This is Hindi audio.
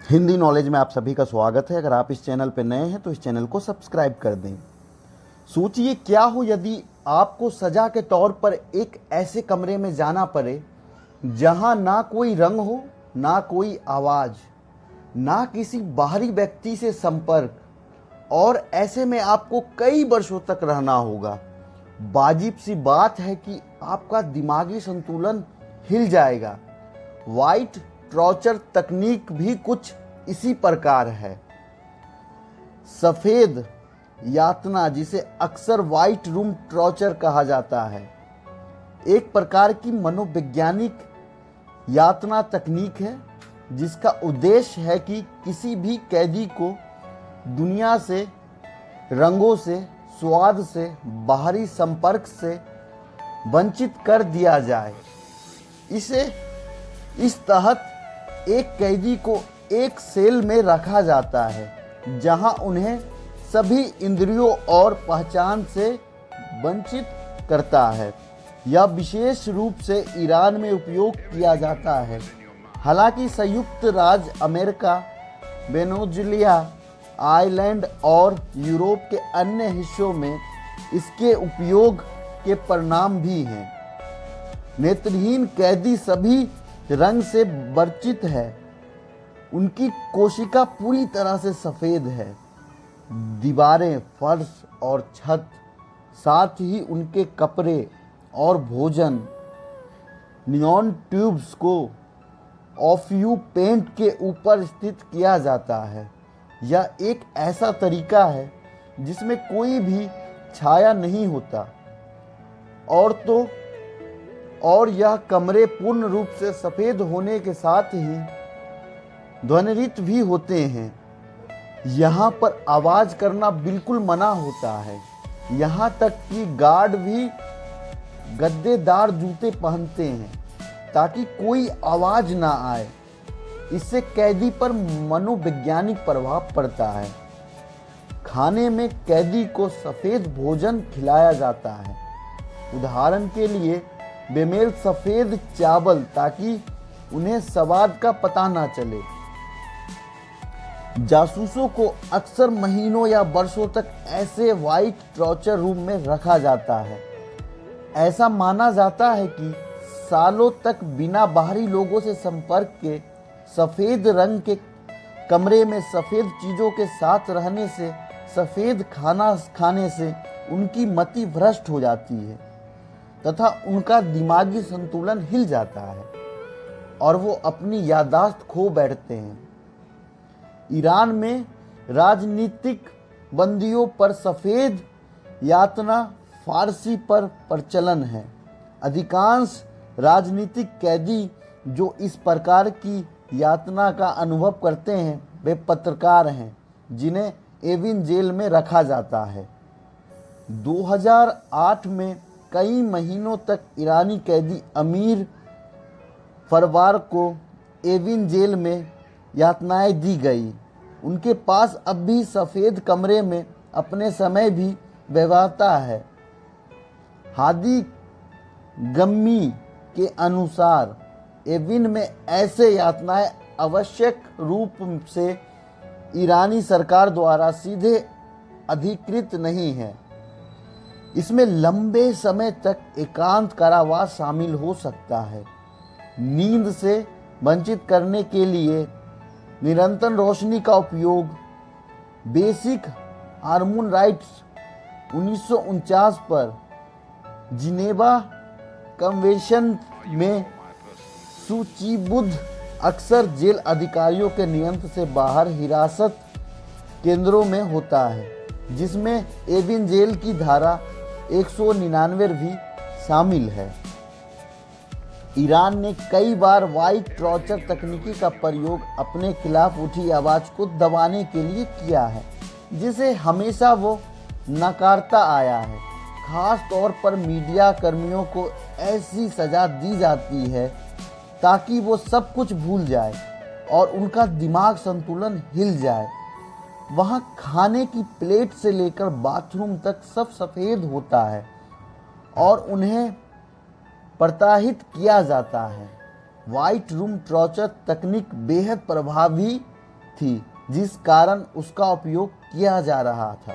हिंदी नॉलेज में आप सभी का स्वागत है। अगर आप इस चैनल पर नए हैं तो इस चैनल को सब्सक्राइब कर दें। सोचिए क्या हो यदि आपको सजा के तौर पर एक ऐसे कमरे में जाना पड़े जहां ना कोई रंग हो, ना कोई आवाज, ना किसी बाहरी व्यक्ति से संपर्क, और ऐसे में आपको कई वर्षों तक रहना होगा। वाजिब सी बात है कि आपका दिमागी संतुलन हिल जाएगा। व्हाइट टॉर्चर तकनीक भी कुछ इसी प्रकार है। सफेद यातना, जिसे अक्सर व्हाइट रूम टॉर्चर कहा जाता है, एक प्रकार की मनोवैज्ञानिक यातना तकनीक है जिसका उद्देश्य है कि किसी भी कैदी को दुनिया से, रंगों से, स्वाद से, बाहरी संपर्क से वंचित कर दिया जाए। इस तहत एक कैदी को एक सेल में रखा जाता है जहां उन्हें सभी इंद्रियों और पहचान से वंचित करता है। यह विशेष रूप से ईरान में उपयोग किया जाता है। हालांकि संयुक्त राज्य अमेरिका, वेनेजुएला, आयरलैंड और यूरोप के अन्य हिस्सों में इसके उपयोग के परिणाम भी हैं। नेत्रहीन कैदी सभी रंग से वर्चित है। उनकी कोशिका पूरी तरह से सफेद है। दीवारें, फर्श और छत, साथ ही उनके कपड़े और भोजन नियॉन ट्यूब्स को ऑफयू पेंट के ऊपर स्थित किया जाता है। यह एक ऐसा तरीका है जिसमें कोई भी छाया नहीं होता और यह कमरे पूर्ण रूप से सफेद होने के साथ ही ध्वनिरहित भी होते हैं। यहाँ पर आवाज करना बिल्कुल मना होता है। यहाँ तक कि गार्ड भी गद्देदार जूते पहनते हैं ताकि कोई आवाज ना आए। इससे कैदी पर मनोवैज्ञानिक प्रभाव पड़ता है। खाने में कैदी को सफेद भोजन खिलाया जाता है। उदाहरण के लिए बेमेल सफेद चावल, ताकि उन्हें स्वाद का पता ना चले। जासूसों को अक्सर महीनों या वर्षों तक ऐसे व्हाइट टॉर्चर रूम में रखा जाता है। ऐसा माना जाता है कि सालों तक बिना बाहरी लोगों से संपर्क के सफेद रंग के कमरे में सफेद चीजों के साथ रहने से, सफेद खाना खाने से उनकी मति भ्रष्ट हो जाती है तथा उनका दिमागी संतुलन हिल जाता है और वो अपनी याददाश्त खो बैठते हैं। ईरान में राजनीतिक बंदियों पर सफेद यातना फारसी पर प्रचलन है। अधिकांश राजनीतिक कैदी जो इस प्रकार की यातना का अनुभव करते हैं वे पत्रकार हैं जिन्हें एविन जेल में रखा जाता है। 2008 में कई महीनों तक ईरानी कैदी अमीर फरवार को एविन जेल में यातनाएं दी गई। उनके पास अब भी सफ़ेद कमरे में अपने समय भी व्यवहारता है। हादी गम्मी के अनुसार एविन में ऐसे यातनाएं आवश्यक रूप से ईरानी सरकार द्वारा सीधे अधिकृत नहीं है। इसमें लंबे समय तक एकांत कारावास शामिल हो सकता है। नींद से वंचित करने के लिए निरंतर रोशनी का उपयोग, बेसिक हार्मोन राइट्स 1949 पर जिनेवा कन्वेंशन में सूचीबद्ध, अक्सर जेल अधिकारियों के नियंत्रण से बाहर हिरासत केंद्रों में होता है, जिसमें एविन जेल की धारा 199 भी शामिल है। ईरान ने कई बार व्हाइट टॉर्चर तकनीकी का प्रयोग अपने खिलाफ उठी आवाज़ को दबाने के लिए किया है, जिसे हमेशा वो नकारता आया है। खास तौर पर मीडिया कर्मियों को ऐसी सज़ा दी जाती है ताकि वो सब कुछ भूल जाए और उनका दिमाग संतुलन हिल जाए। वहाँ खाने की प्लेट से लेकर बाथरूम तक सब सफ़ेद होता है और उन्हें प्रताड़ित किया जाता है। व्हाइट रूम टॉर्चर तकनीक बेहद प्रभावी थी जिस कारण उसका उपयोग किया जा रहा था।